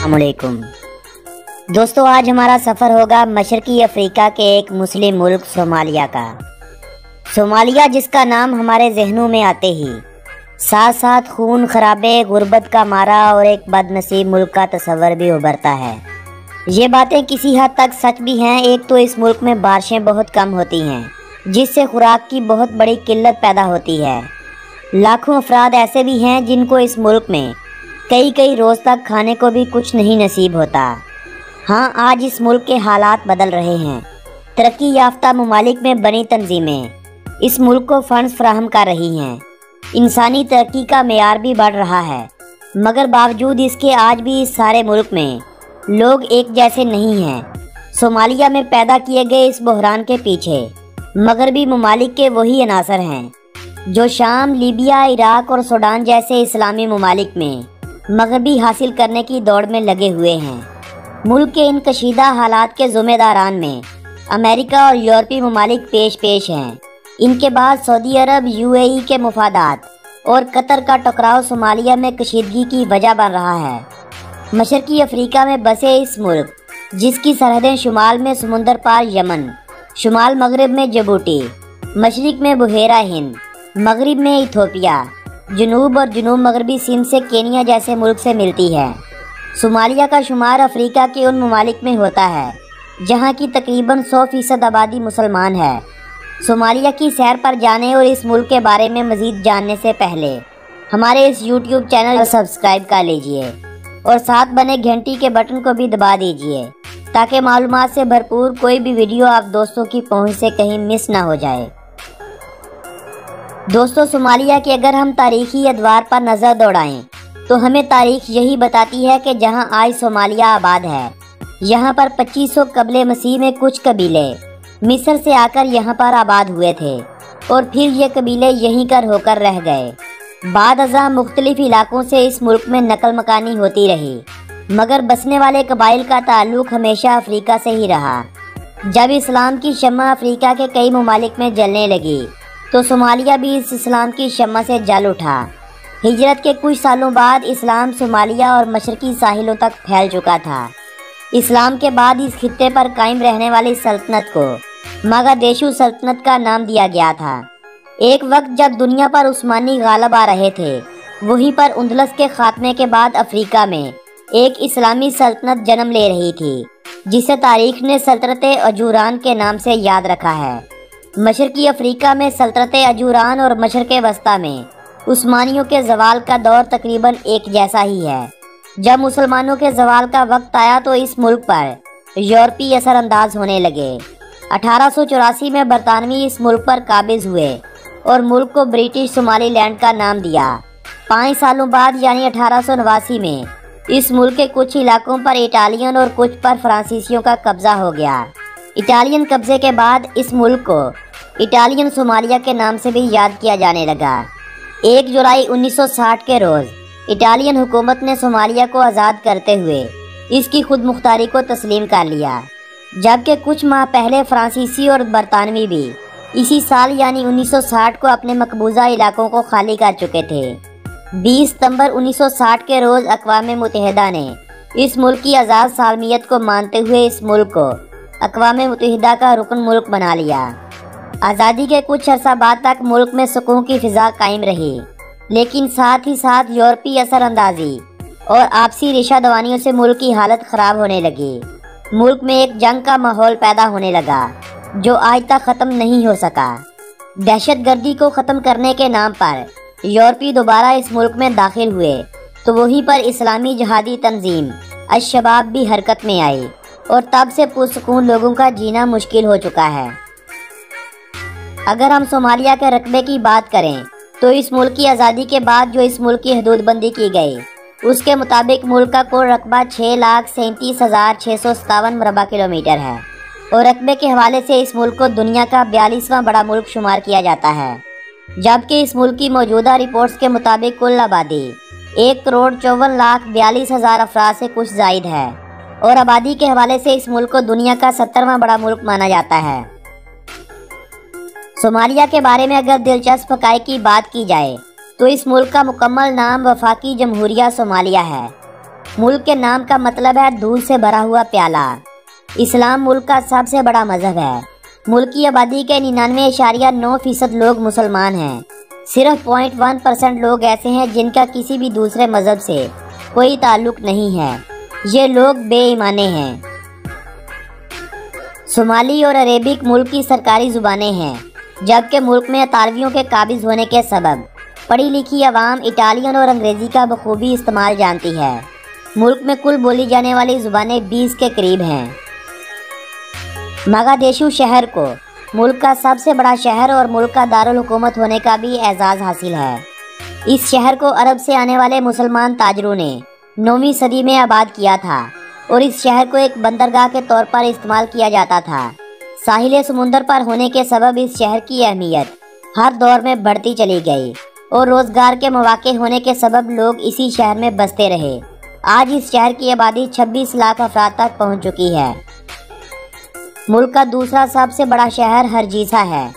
अस्सलाम वालेकुम दोस्तों, आज हमारा सफ़र होगा मशरकी अफ्रीका के एक मुस्लिम मुल्क सोमालिया का। सोमालिया जिसका नाम हमारे जहनों में आते ही साथ साथ खून खराबे, गुर्बत का मारा और एक बदनसीब मुल्क का तस्वर भी उभरता है। ये बातें किसी हद तक सच भी हैं। एक तो इस मुल्क में बारिशें बहुत कम होती हैं, जिससे खुराक की बहुत बड़ी किल्लत पैदा होती है। लाखों अफराद ऐसे भी हैं जिनको इस मुल्क में कई रोज़ तक खाने को भी कुछ नहीं नसीब होता। हाँ, आज इस मुल्क के हालात बदल रहे हैं। तरक्की याफ्ता ममालिक में बनी तंजीमें इस मुल्क को फंड्स फराहम कर रही हैं। इंसानी तरक्की का मेयार भी बढ़ रहा है, मगर बावजूद इसके आज भी इस सारे मुल्क में लोग एक जैसे नहीं हैं। सोमालिया में पैदा किए गए इस बहरान के पीछे मगरबी ममालिक के वही अनासर हैं जो शाम, लीबिया, इराक और सूडान जैसे इस्लामी ममालिक में मगरबी हासिल करने की दौड़ में लगे हुए हैं। मुल्क के इन कशीदा हालात के ज़िम्मेदारान में अमेरिका और यूरोपीय ममालिक पेश हैं। इनके बाद सऊदी अरब, यूएई के मुफादात और कतर का टकराव सोमालिया में कशीदगी की वजह बन रहा है। मशरकी अफ्रीका में बसे इस मुल्क, जिसकी सरहदें शुमाल में समुंदर पार यमन, शुमाल मगरब में जिबूटी, मशरिक में बुहेरा हिंद, मगरिब में इथोपिया, जनूब और जनूब मगरबी सिंध से केनिया जैसे मुल्क से मिलती है। सोमालिया का शुमार अफ्रीका के उन ममालिक में होता है जहाँ की तकरीबन 100% आबादी मुसलमान है। सोमालिया की सैर पर जाने और इस मुल्क के बारे में मज़ीद जानने से पहले हमारे इस यूट्यूब चैनल को सब्सक्राइब कर लीजिए और साथ बने घंटी के बटन को भी दबा दीजिए, ताकि मालूमात से भरपूर कोई भी वीडियो आप दोस्तों की पहुंच से कहीं मिस ना हो जाए। दोस्तों, सोमालिया की अगर हम तारीखी अदवार पर नज़र दौड़ाएं तो हमें तारीख यही बताती है कि जहां आज सोमालिया आबाद है, यहां पर 2500 कबले मसीह में कुछ कबीले मिस्र से आकर यहां पर आबाद हुए थे और फिर ये कबीले यहीं कर होकर रह गए। बाद अज़ां मुख्तलिफ इलाकों से इस मुल्क में नकल मकानी होती रही, मगर बसने वाले कबाइल का ताल्लुक हमेशा अफ्रीका से ही रहा। जब इस्लाम की शम्मा अफ्रीका के कई ममालिक में जलने लगी तो सोमालिया भी इस इस्लाम की शम्मा से जल उठा। हिजरत के कुछ सालों बाद इस्लाम सोमालिया और मशरकी साहिलों तक फैल चुका था। इस्लाम के बाद इस खित्ते पर कायम रहने वाली सल्तनत को मगादेशु सल्तनत का नाम दिया गया था। एक वक्त जब दुनिया पर उस्मानी गालब आ रहे थे, वहीं पर उंदलस के खात्मे के बाद अफ्रीका में एक इस्लामी सल्तनत जन्म ले रही थी, जिसे तारीख ने सल्तनत अजूरान के नाम से याद रखा है। मशरकी अफ्रीका में सल्तनत अजूरान और मशरक़ वस्ता में उस्मानियों के ज़वाल का दौर तकरीबन एक जैसा ही है। जब मुसलमानों के ज़वाल का वक्त आया तो इस मुल्क पर यूरोपीय असरअंदाज होने लगे। 1884 में बरतानवी इस मुल्क पर काबिज हुए और मुल्क को ब्रिटिश सोमालीलैंड का नाम दिया। 5 सालों बाद यानी 1889 में इस मुल्क के कुछ इलाकों पर इटालियन और कुछ पर फ्रांसीसियों का कब्जा हो गया। इटालियन कब्जे के बाद इस मुल्क को इटालियन सोमालिया के नाम से भी याद किया जाने लगा। 1 जुलाई 1960 के रोज़ इटालियन हुकूमत ने सोमालिया को आज़ाद करते हुए इसकी खुद मुख्तारी को तस्लीम कर लिया, जबकि कुछ माह पहले फ्रांसीसी और बरतानवी भी इसी साल यानी 1960 को अपने मकबूजा इलाकों को खाली कर चुके थे। 20 सितंबर 1960 के रोज़ अक़वाम मुत्तहिदा ने इस मुल्क की आज़ाद सालमियत को मानते हुए इस मुल्क को अक़वाम मुत्तहिदा का रुकन मुल्क बना लिया। आज़ादी के कुछ अरसा बाद तक मुल्क में सुकून की फ़िज़ा कायम रही, लेकिन साथ ही साथ यूरोपीय असरअंदाज़ी और आपसी रिशा दवानियों से मुल्क की हालत ख़राब होने लगी। मुल्क में एक जंग का माहौल पैदा होने लगा जो आज तक ख़त्म नहीं हो सका। दहशतगर्दी को ख़त्म करने के नाम पर यूरोपी दोबारा इस मुल्क में दाखिल हुए तो वहीं पर इस्लामी जहादी तंजीम अश-शबाब भी हरकत में आई और तब से पुरसुकून लोगों का जीना मुश्किल हो चुका है। अगर हम सोमालिया के रकबे की बात करें तो इस मुल्क की आज़ादी के बाद जो इस मुल्क की हदूदबंदी की गई, उसके मुताबिक मुल्क का कुल रकबा 6,37,657 मरबा किलोमीटर है और रकबे के हवाले से इस मुल्क को दुनिया का 42वां बड़ा मुल्क शुमार किया जाता है। जबकि इस मुल्क की मौजूदा रिपोर्ट्स के मुताबिक कुल आबादी 1,54,42,000 अफराद से कुछ जायद है और आबादी के हवाले से इस मुल्क को दुनिया का 70वां बड़ा मुल्क माना जाता है। सोमालिया के बारे में अगर दिलचस्प हक़ाइक़ की बात की जाए तो इस मुल्क का मुकम्मल नाम वफाकी जमहूरिया सोमालिया है। मुल्क के नाम का मतलब है दूध से भरा हुआ प्याला। इस्लाम मुल्क का सबसे बड़ा मजहब है। मुल्क की आबादी के 99.9% लोग मुसलमान हैं। सिर्फ 0.1% लोग ऐसे हैं जिनका किसी भी दूसरे मजहब से कोई ताल्लुक नहीं है। ये लोग बेईमाने हैं। सोमाली और अरेबिक मुल्क की सरकारी ज़ुबानें हैं, जबकि मुल्क में अतालवियों के काबिज होने के सबब पढ़ी लिखी अवाम इटालियन और अंग्रेज़ी का बखूबी इस्तेमाल जानती है। मुल्क में कुल बोली जाने वाली ज़ुबानें 20 के करीब हैं। मोगादिशु शहर को मुल्क का सबसे बड़ा शहर और मुल्क का दारुल हुकूमत होने का भी एजाज़ हासिल है। इस शहर को अरब से आने वाले मुसलमान ताजरों ने 9वीं सदी में आबाद किया था और इस शहर को एक बंदरगाह के तौर पर इस्तेमाल किया जाता था। साहिल समुंदर पर होने के सबब इस शहर की अहमियत हर दौर में बढ़ती चली गई और रोज़गार के मौके होने के सबब लोग इसी शहर में बसते रहे। आज इस शहर की आबादी 26 लाख अफराद तक पहुंच चुकी है। मुल्क का दूसरा सबसे बड़ा शहर हरजीसा है।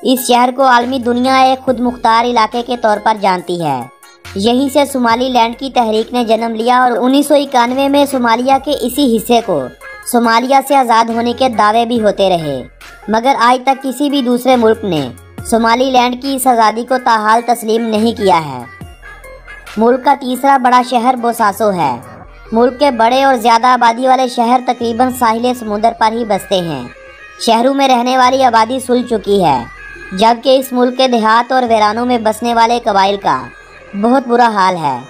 इस शहर को आलमी दुनिया एक खुद मुख्तार इलाके के तौर पर जानती है। यहीं से सोमाली लैंड की तहरीक ने जन्म लिया और 1991 में सोमालिया के इसी हिस्से को सोमालिया से आज़ाद होने के दावे भी होते रहे, मगर आज तक किसी भी दूसरे मुल्क ने सोमाली लैंड की इस आज़ादी को ताहाल तस्लीम नहीं किया है। मुल्क का तीसरा बड़ा शहर बोसासो है। मुल्क के बड़े और ज़्यादा आबादी वाले शहर तकरीबन साहिल समुंदर पर ही बसते हैं। शहरों में रहने वाली आबादी सुल चुकी है, जबकि इस मुल्क के देहात और वीरानों में बसने वाले कबाइल का बहुत बुरा हाल है।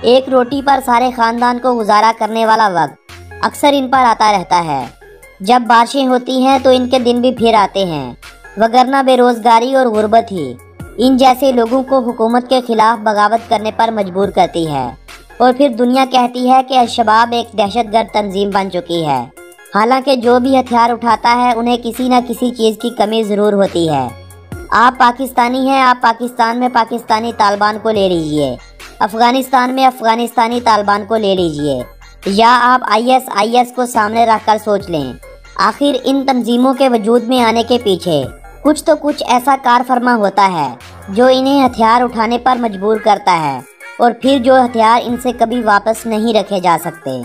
एक रोटी पर सारे ख़ानदान को गुजारा करने वाला वक्त अक्सर इन पर आता रहता है। जब बारिशें होती हैं तो इनके दिन भी फिर आते हैं, वगरना बेरोज़गारी और गुर्बत ही इन जैसे लोगों को हुकूमत के खिलाफ बगावत करने पर मजबूर करती है और फिर दुनिया कहती है कि अल-शबाब एक दहशतगर्द तंजीम बन चुकी है। हालांकि जो भी हथियार उठाता है उन्हें किसी न किसी चीज़ की कमी ज़रूर होती है। आप पाकिस्तानी हैं, आप पाकिस्तान में पाकिस्तानी तालिबान को ले लीजिए, अफ़गानिस्तान में अफ़गानिस्तानी तालिबान को ले लीजिए, या आप IS को सामने रखकर सोच लें। आखिर इन तंजीमों के वजूद में आने के पीछे कुछ ऐसा कार फरमा होता है जो इन्हें हथियार उठाने पर मजबूर करता है और फिर जो हथियार इनसे कभी वापस नहीं रखे जा सकते।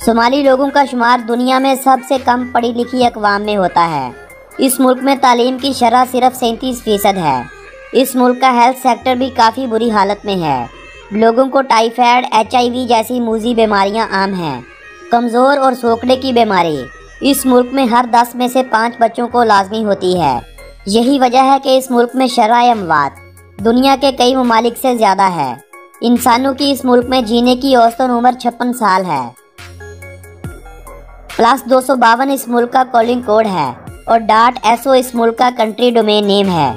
सोमाली लोगों का शुमार दुनिया में सबसे कम पढ़ी लिखी अक़वाम में होता है। इस मुल्क में तालीम की शरह सिर्फ 37% है। इस मुल्क का हेल्थ सेक्टर भी काफ़ी बुरी हालत में है। लोगों को टाइफाइड, HIV जैसी मूजी बीमारियां आम हैं। कमज़ोर और सोखड़े की बीमारी इस मुल्क में हर 10 में से 5 बच्चों को लाजमी होती है। यही वजह है कि इस मुल्क में शरह अमवात दुनिया के कई ममालिक से ज़्यादा है। इंसानों की इस मुल्क में जीने की औसतन उम्र 56 साल है। +252 इस मुल्क का कॉलिंग कोड है और .SO इस मुल्क का कंट्री डोमेन नेम है।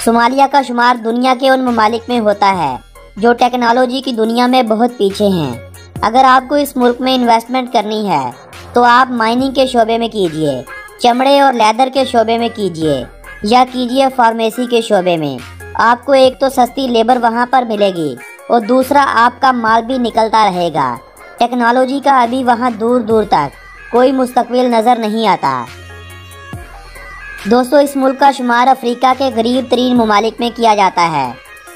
सोमालिया का शुमार दुनिया के उन ममालिक में होता है जो टेक्नोलॉजी की दुनिया में बहुत पीछे हैं। अगर आपको इस मुल्क में इन्वेस्टमेंट करनी है तो आप माइनिंग के शोबे में कीजिए, चमड़े और लेदर के शोबे में कीजिए, या कीजिए फार्मेसी के शोबे में। आपको एक तो सस्ती लेबर वहाँ पर मिलेगी और दूसरा आपका माल भी निकलता रहेगा। टेक्नोलॉजी का अभी वहाँ दूर दूर तक कोई मुस्तकबिल नज़र नहीं आता। दोस्तों, इस मुल्क का शुमार अफ्रीका के गरीब तरीन ममालिक में किया जाता है।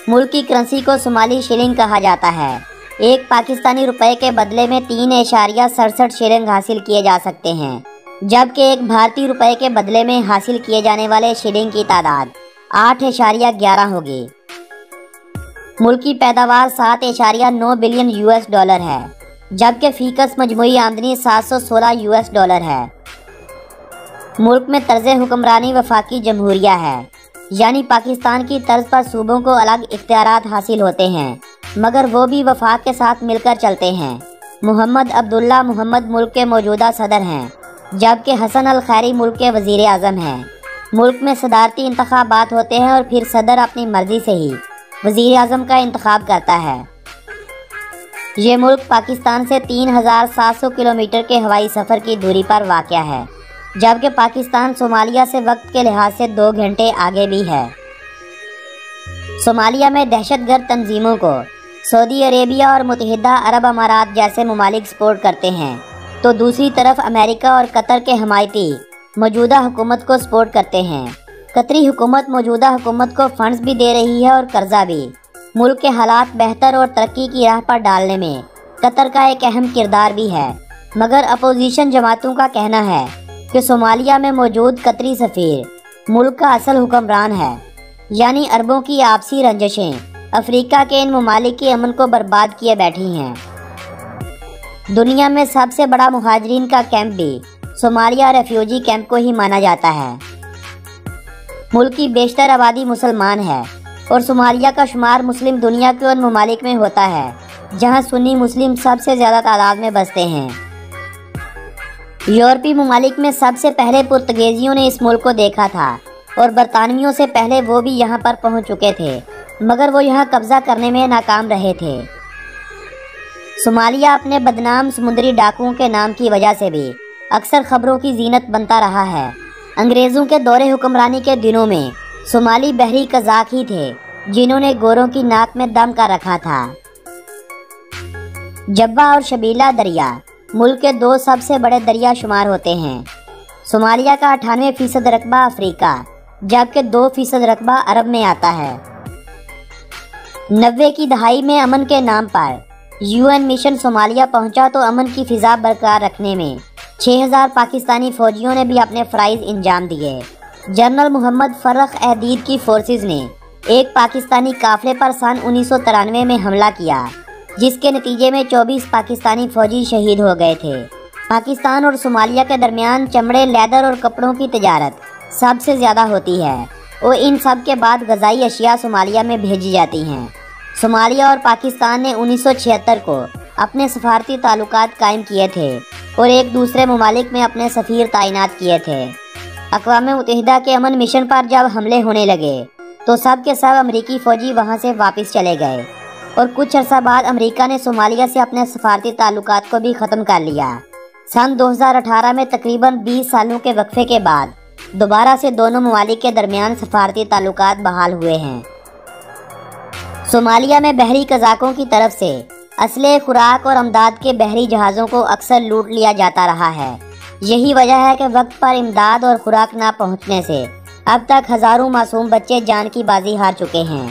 मुल्क की करेंसी को सोमाली शिलिंग कहा जाता है। एक पाकिस्तानी रुपए के बदले में 3.67 शिलिंग हासिल किए जा सकते हैं, जबकि एक भारतीय रुपए के बदले में हासिल किए जाने वाले शिलिंग की तादाद 8.11 होगी। मुल्क की पैदावार 7.9 बिलियन $, है, जबकि फीकस मजमूई आमदनी $716 है। मुल्क में तर्ज हुक्मरानी वफाकी जमहूरिया है, यानी पाकिस्तान की तर्ज पर सूबों को अलग इख्तियारात हासिल होते हैं, मगर वो भी वफाक के साथ मिलकर चलते हैं। मोहम्मद अब्दुल्ला मोहम्मद मुल्क के मौजूदा सदर हैं, जबकि हसन अल खैरी मुल्क के वज़ीर आज़म हैं। मुल्क में सदारती इंतखाबात होते हैं और फिर सदर अपनी मर्जी से ही वज़ीर आज़म का इंतखाब करता है। ये मुल्क पाकिस्तान से 3700 किलोमीटर के हवाई सफ़र की दूरी पर वाक़या है, जबकि पाकिस्तान सोमालिया से वक्त के लिहाज से 2 घंटे आगे भी है। सोमालिया में दहशतगर्द तंजीमों को सऊदी अरेबिया और मुत्तहिदा अरब अमारात जैसे ममालिक सपोर्ट करते हैं, तो दूसरी तरफ अमेरिका और कतर के हमायती मौजूदा हुकूमत को सपोर्ट करते हैं। कतरी हुकूमत मौजूदा हुकूमत को फंड्स भी दे रही है और कर्जा भी। ملک کے حالات بہتر اور ترقی کی راہ پر ڈالنے میں قطر کا ایک اہم کردار بھی ہے، مگر اپوزیشن جماعتوں کا کہنا ہے کہ صومالیہ میں موجود قطری سفیر ملک کا اصل حکمران ہے، یعنی عربوں کی آپسی رنجشیں افریقہ کے ان ممالک کے امن کو برباد کیے بیٹھی ہیں۔ دنیا میں سب سے بڑا مہاجرین کا کیمپ بھی صومالیہ ریفیوجی کیمپ کو ہی مانا جاتا ہے۔ ملک کی بیشتر آبادی مسلمان ہے اور صومالیہ کا شمار مسلم دنیا کے ان ممالک میں ہوتا ہے جہاں سنی مسلم سب سے زیادہ تعداد میں بستے ہیں۔ یورپی ممالک میں سب سے پہلے پرتگیزیوں نے اس ملک کو دیکھا تھا اور برطانویوں سے پہلے وہ بھی یہاں پر پہنچ چکے تھے، مگر وہ یہاں قبضہ کرنے میں ناکام رہے تھے۔ صومالیہ اپنے بدنام سمندری ڈاکوؤں کے نام کی وجہ سے بھی اکثر خبروں کی زینت بنتا رہا ہے۔ انگریزوں کے دور حکمرانی کے دنوں میں صومالی بحری قزاق ہی تھے جنہوں نے گوروں کی ناک میں دم کر رکھا تھا۔ جبہ اور شبیلہ دریا ملک کے 2 سب سے بڑے دریا شمار ہوتے ہیں۔ صومالیہ کا 98% رقبہ افریقہ جبکہ 2% رقبہ عرب میں آتا ہے۔ 90 کی دہائی میں امن کے نام پر UN مشن صومالیہ پہنچا تو امن کی فضا برقرار رکھنے میں 6000 پاکستانی فوجیوں نے بھی اپنے فرائض انجام دیے۔ جنرل محمد فرخ احدید کی فورسز نے ایک پاکستانی قافلے پر سن 1993 میں حملہ کیا، جس کے نتیجے میں 24 پاکستانی فوجی شہید ہو گئے تھے۔ پاکستان اور صومالیہ کے درمیان چمڑے، لیدر اور کپڑوں کی تجارت سب سے زیادہ ہوتی ہے اور ان سب کے بعد غذائی اشیاء صومالیہ میں بھیجی جاتی ہیں۔ صومالیہ اور پاکستان نے 1976 کو اپنے سفارتی تعلقات قائم کیے تھے اور ایک دوسرے ممالک میں اپنے سفیر تعینات کیے تھے۔ اقوام متحدہ کے امن مشن پر جب حملے ہونے لگے تو سب کے سب امریکی فوجی وہاں سے واپس چلے گئے اور کچھ عرصہ بعد امریکہ نے صومالیہ سے اپنے سفارتی تعلقات کو بھی ختم کر لیا۔ سن 2018 میں تقریباً 20 سالوں کے وقفے کے بعد دوبارہ سے دونوں ممالک کے درمیان سفارتی تعلقات بحال ہوئے ہیں۔ صومالیہ میں بحری قزاقوں کی طرف سے اسلحے، خوراک اور امداد کے بحری جہازوں کو اکثر لوٹ لیا جاتا رہا ہے۔ یہی وجہ ہے کہ وقت پر امداد اور خوراک نہ پہنچنے سے اب تک ہزاروں معصوم بچے جان کی بازی ہار چکے ہیں۔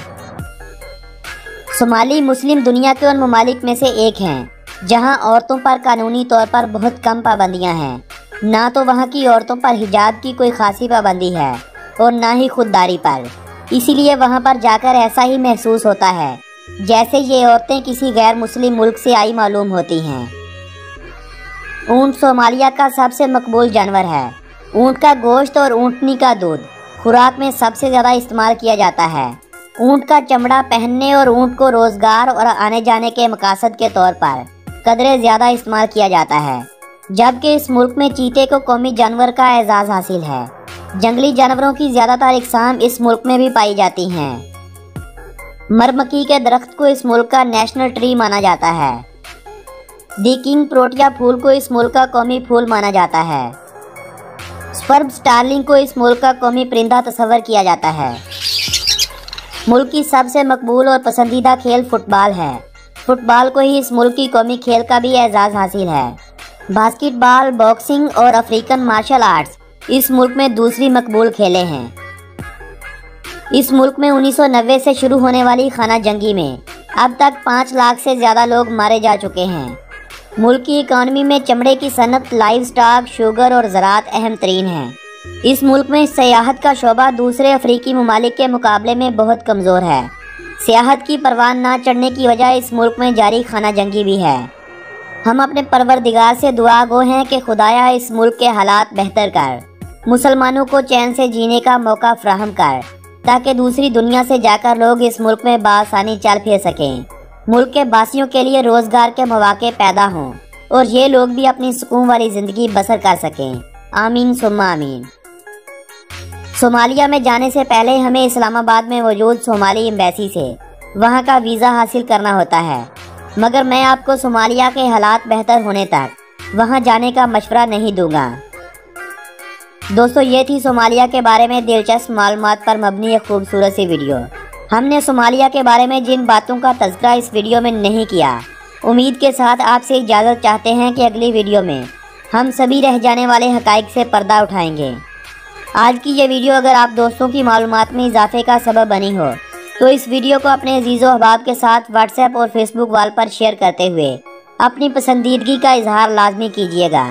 صومالی مسلم دنیا کے ان ممالک میں سے ایک ہیں جہاں عورتوں پر قانونی طور پر بہت کم پابندیاں ہیں۔ نہ تو وہاں کی عورتوں پر حجاب کی کوئی خاصی پابندی ہے اور نہ ہی خودداری پر، اسی لیے وہاں پر جا کر ایسا ہی محسوس ہوتا ہے جیسے یہ عورتیں کسی غیر مسلم ملک سے آئی معلوم ہوتی ہیں۔ اونٹ صومالیہ کا سب سے مقبول جانور ہے۔ اونٹ کا گوشت اور اونٹنی کا دودھ خوراک میں سب سے زیادہ استعمال کیا جاتا ہے۔ اونٹ کا چمڑا پہننے اور اونٹ کو روزگار اور آنے جانے کے مقاصد کے طور پر قدرے زیادہ استعمال کیا جاتا ہے، جبکہ اس ملک میں چیتے کو قومی جانور کا اعزاز حاصل ہے۔ جنگلی جانوروں کی زیادہ تر اقسام اس ملک میں بھی پائی جاتی ہیں۔ مرمکی کے درخت کو اس ملک کا نیشنل ٹری مانا جاتا ہے۔ دی کنگ پروٹیا پھول کو اس ملک کا قومی پھول مانا جاتا ہے۔ سپرب سٹارلنگ کو اس ملک کا قومی پرندہ تصور کیا جاتا ہے۔ ملک کی سب سے مقبول اور پسندیدہ کھیل فٹ بال ہے۔ فٹ بال کو ہی اس ملک کی قومی کھیل کا بھی اعزاز حاصل ہے۔ باسکٹ بال، باکسنگ اور افریقن مارشل آرٹس اس ملک میں دوسری مقبول کھیلیں ہیں۔ اس ملک میں 1990 سے شروع ہونے والی خانہ جنگی میں اب تک 5 لاکھ سے زیادہ لوگ مارے جا چکے ہیں۔ ملک کی اکانومی میں چمڑے کی صنعت، لائیو سٹاک، شوگر اور زراعت اہم ترین ہیں۔ اس ملک میں سیاحت کا شعبہ دوسرے افریقی ممالک کے مقابلے میں بہت کمزور ہے۔ سیاحت کی پروان نہ چڑھنے کی وجہ اس ملک میں جاری خانہ جنگی بھی ہے۔ ہم اپنے پروردگار سے دعا گو ہیں کہ خدایا اس ملک کے حالات بہتر کر، مسلمانوں کو چین سے جینے کا موقع فراہم کر، تاکہ دوسری دنیا سے جا کر لوگ اس ملک میں بآسانی چل پھر سکیں، ملک کے باسیوں کے لیے روزگار کے مواقع پیدا ہوں اور یہ لوگ بھی اپنی سکون والی زندگی بسر کر سکیں۔ آمین ثم آمین۔ صومالیہ میں جانے سے پہلے ہمیں اسلام آباد میں موجود صومالی ایمبیسی سے وہاں کا ویزا حاصل کرنا ہوتا ہے، مگر میں آپ کو صومالیہ کے حالات بہتر ہونے تک وہاں جانے کا مشورہ نہیں دوں گا۔ دوستو، یہ تھی صومالیہ کے بارے میں دلچسپ معلومات پر مبنی ایک خوبصورت سی ویڈیو۔ ہم نے صومالیہ کے بارے میں جن باتوں کا تذکرہ اس ویڈیو میں نہیں کیا، امید کے ساتھ آپ سے اجازت چاہتے ہیں کہ اگلی ویڈیو میں ہم سبھی رہ جانے والے حقائق سے پردہ اٹھائیں گے۔ آج کی یہ ویڈیو اگر آپ دوستوں کی معلومات میں اضافے کا سبب بنی ہو तो इस वीडियो को अपने अजीज़ो अहबाब के साथ व्हाट्सएप और फेसबुक वाल पर शेयर करते हुए अपनी पसंदीदगी का इजहार लाजमी कीजिएगा।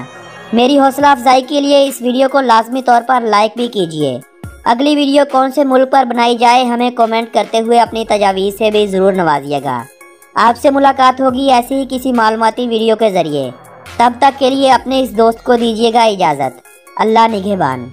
मेरी हौसला अफजाई के लिए इस वीडियो को लाजमी तौर पर लाइक भी कीजिए। अगली वीडियो कौन से मुल्क पर बनाई जाए हमें कमेंट करते हुए अपनी तजावीज़ से भी ज़रूर नवाजिएगा। आपसे मुलाकात होगी ऐसी ही किसी मालूमाती वीडियो के ज़रिए। तब तक के लिए अपने इस दोस्त को दीजिएगा इजाज़त। अल्लाह निगहबान।